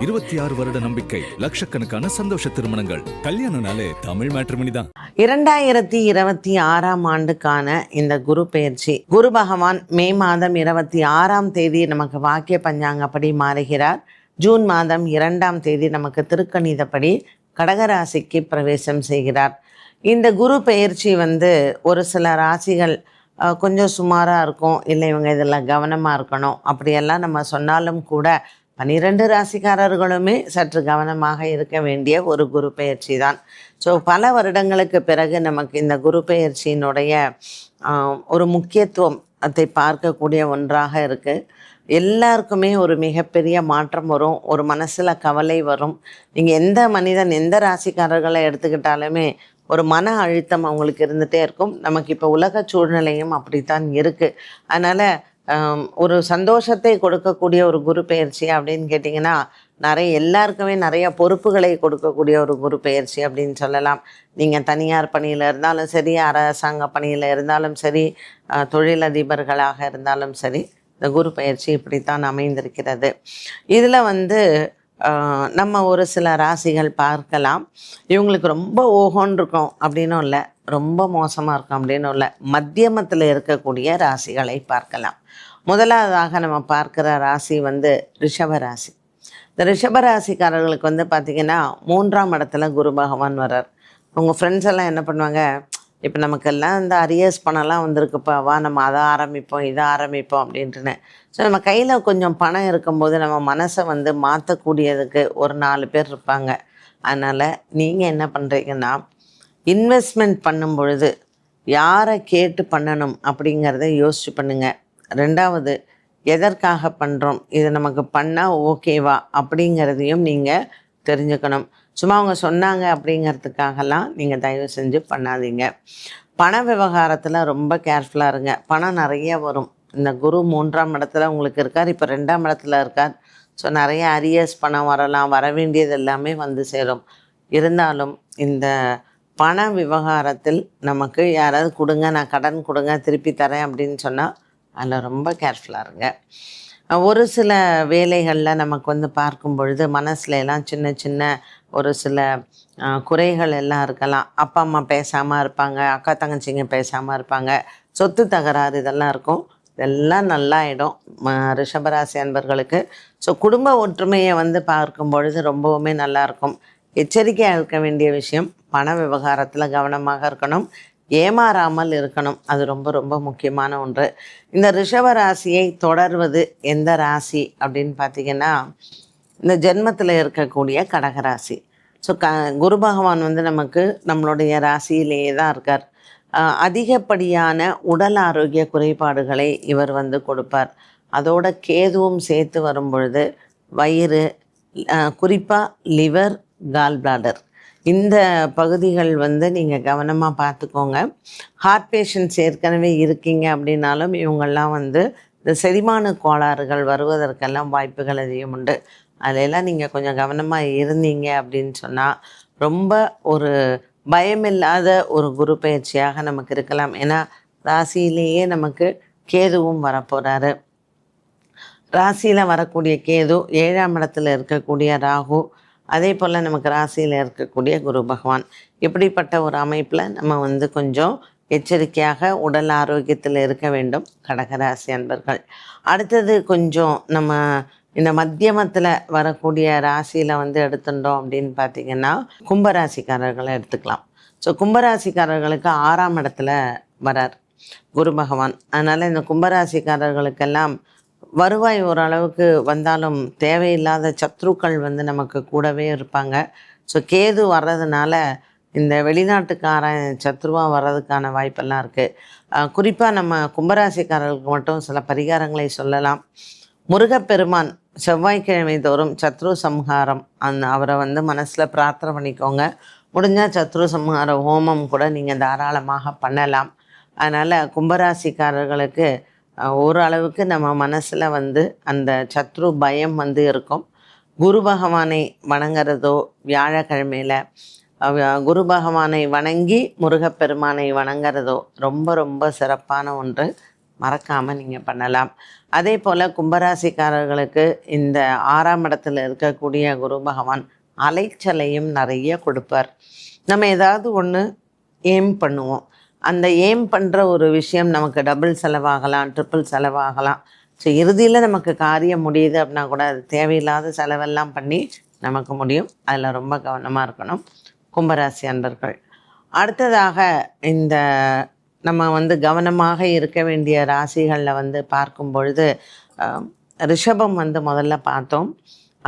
26 வருட நம்பிக்கை, லட்சக்கணக்கான சந்தோஷ திருமணங்கள். கல்யாணம்னாலே தமிழ் மேட்ரிமோனி தான். 2026ஆம் ஆண்டுக்கான இந்த குரு பெயர்ச்சி, குரு பகவான் மே மாதம் 26ஆம் தேதி நமக்கு வாக்கிய பஞ்சாங்கப்படி மாறுகிறார். ஜூன் மாதம் 2ஆம் தேதி நமக்கு திருக்கணிதப்படி கடகராசிக்கு பிரவேசம் செய்கிறார். இந்த குரு பெயர்ச்சி ஒரு சில ராசிகள் கொஞ்சம் சுமாராக இருக்கும், இல்லை இவங்க இதில் கவனமாக இருக்கணும் அப்படியெல்லாம் நம்ம சொன்னாலும் கூட 12 ராசிக்காரர்களுமே சற்று கவனமாக இருக்க வேண்டிய ஒரு குரு பெயர்ச்சி தான். ஸோ பல வருடங்களுக்கு பிறகு நமக்கு இந்த குரு பெயர்ச்சியினுடைய ஒரு முக்கியத்துவம் அதை பார்க்கக்கூடிய ஒன்றாக இருக்குது. எல்லாருக்குமே ஒரு மிகப்பெரிய மாற்றம் வரும், ஒரு மனசில் கவலை வரும். நீங்கள் எந்த மனிதன், எந்த ராசிக்காரர்களை எடுத்துக்கிட்டாலுமே ஒரு மன அழுத்தம் அவங்களுக்கு இருந்துகிட்டே இருக்கும். நமக்கு இப்போ உலக சூழ்நிலையும் அப்படித்தான் இருக்குது. அதனால் ஒரு சந்தோஷத்தை கொடுக்கக்கூடிய ஒரு குரு பெயர்ச்சி அப்படின்னு கேட்டிங்கன்னா, எல்லாருக்குமே நிறைய பொறுப்புகளை கொடுக்கக்கூடிய ஒரு குரு பெயர்ச்சி அப்படின்னு சொல்லலாம். நீங்கள் தனியார் பணியில் இருந்தாலும் சரி, அரசாங்க பணியில் இருந்தாலும் சரி, தொழிலதிபர்களாக இருந்தாலும் சரி, இந்த குரு பயிற்சி இப்படித்தான் அமைந்திருக்கிறது. இதில் நம்ம ஒரு சில ராசிகள் பார்க்கலாம். இவங்களுக்கு ரொம்ப ஓஹோன்னு இருக்கும் அப்படின்னும் இல்லை, ரொம்ப மோசமாக இருக்கும் அப்படின்னும் இல்லை, மத்தியமத்தில் இருக்கக்கூடிய ராசிகளை பார்க்கலாம். முதலாவதாக நம்ம பார்க்குற ராசி ரிஷப ராசி. இந்த ரிஷப ராசிக்காரர்களுக்கு பார்த்திங்கன்னா 3ஆம் இடத்துல குரு பகவான் வர்றார். உங்கள் ஃப்ரெண்ட்ஸ் எல்லாம் என்ன பண்ணுவாங்க, இப்போ நமக்கெல்லாம் இந்த அரியர்ஸ் பணம்லாம் வந்திருக்குப்பா, வா நம்ம அதை ஆரம்பிப்போம் இதை ஆரம்பிப்போம் அப்படின்ட்டுன்னு. ஸோ நம்ம கையில் கொஞ்சம் பணம் இருக்கும்போது நம்ம மனசை மாற்றக்கூடியதுக்கு ஒரு 4 பேர் இருப்பாங்க. அதனால் நீங்கள் என்ன பண்ணுறீங்கன்னா, இன்வெஸ்ட்மெண்ட் பண்ணும் பொழுது யாரை கேட்டு பண்ணணும் அப்படிங்கிறத யோசிச்சு பண்ணுங்கள். 2வது, எதற்காக பண்ணுறோம், இது நமக்கு பண்ணால் ஓகேவா அப்படிங்கிறதையும் நீங்கள் தெரிஞ்சுக்கணும். சும்மா அவங்க சொன்னாங்க அப்படிங்கிறதுக்காகலாம் நீங்கள் தயவு செஞ்சு பண்ணாதீங்க. பண விவகாரத்தில் ரொம்ப கேர்ஃபுல்லாக இருங்க. பணம் நிறைய வரும். இந்த குரு 3ஆம் இடத்துல உங்களுக்கு இருக்கார், இப்போ 2ஆம் இடத்துல இருக்கார். ஸோ நிறைய அரியர்ஸ் பணம் வரலாம், வர வேண்டியது எல்லாமே சேரும். இருந்தாலும் இந்த பண விவகாரத்தில் நமக்கு யாராவது கொடுங்க, நான் கடன் கொடுங்க திருப்பி தரேன் அப்படின்னு சொன்னால் அதில் ரொம்ப கேர்ஃபுல்லாக இருங்க. ஒரு சில வேலைகளில் நமக்கு பார்க்கும் பொழுது மனசுல எல்லாம் சின்ன சின்ன ஒரு சில குறைகள் எல்லாம் இருக்கலாம். அப்பா அம்மா பேசாமல் இருப்பாங்க, அக்கா தங்கச்சிங்க பேசாமல் இருப்பாங்க, சொத்து தகராறு இதெல்லாம் இருக்கும். இதெல்லாம் நல்லாயிடும் ரிஷபராசி அன்பர்களுக்கு. ஸோ குடும்ப ஒற்றுமையை பார்க்கும் பொழுது ரொம்பவுமே நல்லாயிருக்கும். எச்சரிக்கையாக இருக்க வேண்டிய விஷயம், பண விவகாரத்தில் கவனமாக இருக்கணும், ஏமாறாமல் இருக்கணும். அது ரொம்ப ரொம்ப முக்கியமான ஒன்று. இந்த ரிஷபராசியை தொடர்வது எந்த ராசி அப்படின்னு பார்த்திங்கன்னா, இந்த ஜென்மத்தில் இருக்கக்கூடிய கடகராசி. ஸோ குரு பகவான் நமக்கு நம்மளுடைய ராசியிலேயே தான் இருக்கார். அதிகப்படியான உடல் ஆரோக்கிய குறைபாடுகளை இவர் கொடுப்பார். அதோட கேதுவும் சேர்த்து வரும் பொழுது வயிறு, குறிப்பாக லிவர், கால் பிளாடர், இந்த பகுதிகள் நீங்கள் கவனமாக பார்த்துக்கோங்க. ஹார்ட் பேஷண்ட்ஸ் ஏற்கனவே இருக்கீங்க அப்படின்னாலும் இவங்கெல்லாம் இந்த செரிமான கோளாறுகள் வருவதற்கெல்லாம் வாய்ப்புகள் அதிகம் உண்டு. அதிலெல்லாம் நீங்கள் கொஞ்சம் கவனமாக இருந்தீங்க அப்படின்னு சொன்னால் ரொம்ப ஒரு பயமில்லாத ஒரு குரு பயிற்சியாக நமக்கு இருக்கலாம். ஏன்னா ராசியிலேயே நமக்கு கேதுவும் வரப்போகிறாரு. ராசியில் வரக்கூடிய கேது, 7ஆம் இடத்துல இருக்கக்கூடிய ராகு, அதே போல் நமக்கு ராசியில் இருக்கக்கூடிய குரு பகவான். இப்படிப்பட்ட ஒரு அமைப்பில் நம்ம கொஞ்சம் எச்சரிக்கையாக உடல் ஆரோக்கியத்தில் இருக்க வேண்டும் கடகராசி அன்பர்கள். அடுத்தது கொஞ்சம் நம்ம இந்த மத்தியமத்தில் வரக்கூடிய ராசியில் எடுத்துட்டோம் அப்படின்னு பார்த்திங்கன்னா, கும்பராசிக்காரர்களை எடுத்துக்கலாம். ஸோ கும்பராசிக்காரர்களுக்கு 6ஆம் இடத்துல வரார் குரு பகவான். அதனால் இந்த கும்பராசிக்காரர்களுக்கெல்லாம் வருவாய் ஓரளவுக்கு வந்தாலும் தேவையில்லாத சத்ருக்கள் நமக்கு கூடவே இருப்பாங்க. ஸோ கேது வர்றதுனால இந்த வெளிநாட்டுக்காரன் சத்ருவாக வர்றதுக்கான வாய்ப்பெல்லாம் இருக்குது. குறிப்பாக நம்ம கும்பராசிக்காரர்களுக்கு மட்டும் சில பரிகாரங்களை சொல்லலாம். முருகப்பெருமான் செவ்வாய்க்கிழமை தோறும் சத்ரு சம்ஹாரம் அவரை மனசில் பிரார்த்தனை பண்ணிக்கோங்க. முடிஞ்சால் சத்ரு சம்ஹார ஹோமம் கூட நீங்கள் தாராளமாக பண்ணலாம். அதனால் கும்பராசிக்காரர்களுக்கு ஓரளவுக்கு நம்ம மனசில் அந்த சத்ரு பயம் இருக்கும். குரு பகவானை வணங்குறதோ, வியாழக்கிழமையில் குரு பகவானை வணங்கி முருகப்பெருமானை வணங்குறதோ ரொம்ப ரொம்ப சிறப்பான ஒன்று. மறக்காமல் நீங்கள் பண்ணலாம். அதே போல் கும்பராசிக்காரர்களுக்கு இந்த 6ஆம் இடத்துல இருக்கக்கூடிய குரு பகவான் அலைச்சலையும் நிறைய கொடுப்பார். நம்ம ஏதாவது ஒன்று ஏம் பண்ணுவோம், அந்த ஏம் பண்ணுற ஒரு விஷயம் நமக்கு டபுள் செலவாகலாம், ட்ரிபிள் செலவாகலாம். ஸோ இறுதியில் நமக்கு காரியம் முடியுது அப்படின்னா கூட அது தேவையில்லாத செலவெல்லாம் பண்ணி நமக்கு முடியும். அதில் ரொம்ப கவனமாக இருக்கணும் கும்பராசி அன்பர்கள். அடுத்ததாக இந்த நம்ம கவனமாக இருக்க வேண்டிய ராசிகளில் பார்க்கும் பொழுது ரிஷபம் முதல்ல பார்த்தோம்,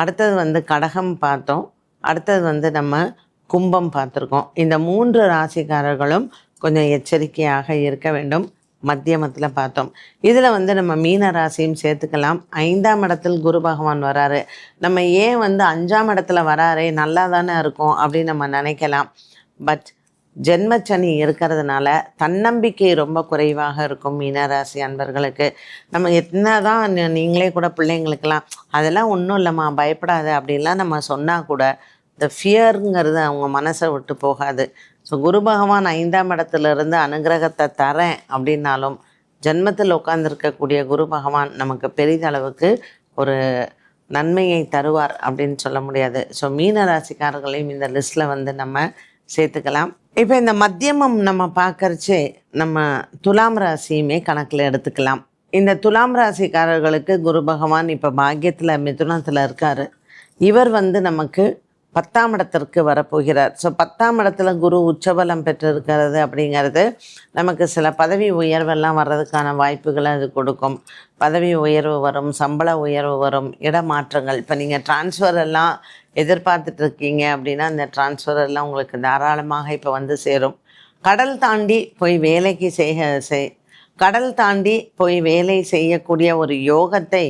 அடுத்தது கடகம் பார்த்தோம், அடுத்தது நம்ம கும்பம் பார்த்துருக்கோம். இந்த 3 ராசிக்காரர்களும் கொஞ்சம் எச்சரிக்கையாக இருக்க வேண்டும். மத்தியமத்தில் பார்த்தோம். இதில் நம்ம மீன ராசியும் சேர்த்துக்கலாம். 5ஆம் இடத்தில் குரு பகவான் வராரு. நம்ம ஏன் 5ஆம் இடத்துல வராரே நல்லா தானே இருக்கும் அப்படின்னு நம்ம நினைக்கலாம். பட் ஜென்மச்சனி இருக்கிறதுனால தன்னம்பிக்கை ரொம்ப குறைவாக இருக்கும் மீனராசி அன்பர்களுக்கு. நம்ம என்ன தான் நீங்களே கூட பிள்ளைங்களுக்கெல்லாம் அதெல்லாம் ஒன்றும் இல்லைம்மா பயப்படாத அப்படின்லாம் நம்ம சொன்னால் கூட இந்த ஃபியருங்கிறது அவங்க மனசை விட்டு போகாது. ஸோ குரு பகவான் 5ஆம் இடத்துலேருந்து அனுகிரகத்தை தரேன் அப்படின்னாலும் ஜென்மத்தில் உட்கார்ந்துருக்கக்கூடிய குரு பகவான் நமக்கு பெரிதளவுக்கு ஒரு நன்மையை தருவார் அப்படின்னு சொல்ல முடியாது. ஸோ மீன ராசிக்காரர்களையும் இந்த லிஸ்ட்டில் நம்ம சேர்த்துக்கலாம். இப்போ இந்த மத்தியமம் நம்ம பார்க்கறச்சே நம்ம துலாம் ராசியுமே கணக்கில் எடுத்துக்கலாம். இந்த துலாம் ராசிக்காரர்களுக்கு குரு பகவான் இப்போ பாக்கியத்தில் மிதுனத்தில் இருக்கார். இவர் நமக்கு 10ஆம் இடத்திற்கு வரப்போகிறார். ஸோ 10ஆம் இடத்துல குரு உச்சபலம் பெற்றிருக்கிறது அப்படிங்கிறது நமக்கு சில பதவி உயர்வெல்லாம் வர்றதுக்கான வாய்ப்புகளை அது கொடுக்கும். பதவி உயர்வு வரும், சம்பள உயர்வு வரும், இடமாற்றங்கள். இப்போ நீங்கள் டிரான்ஸ்ஃபர் எல்லாம் எதிர்பார்த்துட்ருக்கீங்க அப்படின்னா அந்த டிரான்ஸ்ஃபர் எல்லாம் உங்களுக்கு தாராளமாக இப்போ சேரும். கடல் தாண்டி போய் வேலை செய்யக்கூடிய ஒரு யோகத்தை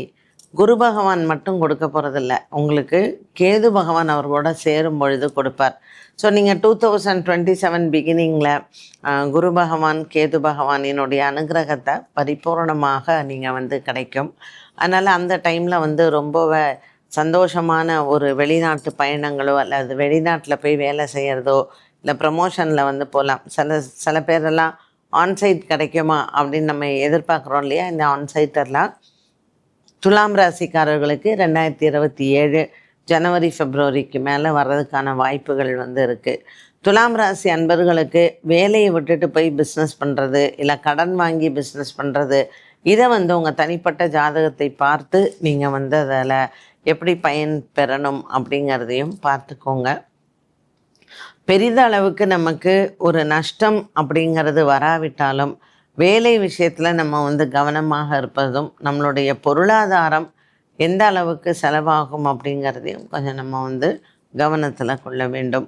குரு பகவான் மட்டும் கொடுக்க போகிறதில்ல, உங்களுக்கு கேது பகவான் அவர்களோட சேரும் பொழுது கொடுப்பார். ஸோ நீங்கள் 2027 பிகினிங்கில் குரு பகவான் கேது பகவானினுடைய அனுகிரகத்தை பரிபூர்ணமாக நீங்கள் கிடைக்கும். அதனால் அந்த டைமில் ரொம்ப சந்தோஷமான ஒரு வெளிநாட்டு பயணங்களோ அல்லது வெளிநாட்டில் போய் வேலை செய்கிறதோ இல்லை ப்ரமோஷனில் போகலாம். சில பேரெல்லாம் ஆன்சைட் கிடைக்குமா அப்படின்னு நம்ம எதிர்பார்க்குறோம் இல்லையா. இந்த ஆன்சைட்டெல்லாம் துலாம் ராசிக்காரர்களுக்கு 2027 ஜனவரி பிப்ரவரிக்கு மேலே வர்றதுக்கான வாய்ப்புகள் இருக்குது. துலாம் ராசி அன்பர்களுக்கு வேலையை விட்டுட்டு போய் பிஸ்னஸ் பண்ணுறது இல்லை கடன் வாங்கி பிஸ்னஸ் பண்ணுறது, இதை உங்கள் தனிப்பட்ட ஜாதகத்தை பார்த்து நீங்கள் அதில் எப்படி பயன் பெறணும் அப்படிங்கிறதையும் பார்த்துக்கோங்க. பெரிதளவுக்கு நமக்கு ஒரு நஷ்டம் அப்படிங்கிறது வராவிட்டாலும் வேலை விஷயத்தில் நம்ம கவனமாக இருப்பதும், நம்மளுடைய பொருளாதாரம் எந்த அளவுக்கு செலவாகும் அப்படிங்கிறதையும் கொஞ்சம் நம்ம கவனத்தில் கொள்ள வேண்டும்.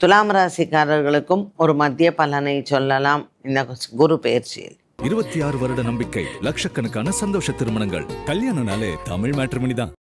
துலாம் ராசிக்காரர்களுக்கும் ஒரு மத்திய பலனை சொல்லலாம் இந்த குரு பெயர்ச்சியில். 26 வருட நம்பிக்கை, லட்சக்கணக்கான சந்தோஷ திருமணங்கள். கல்யாணம்னாலே தமிழ் மேட்ரிமோனி தான்.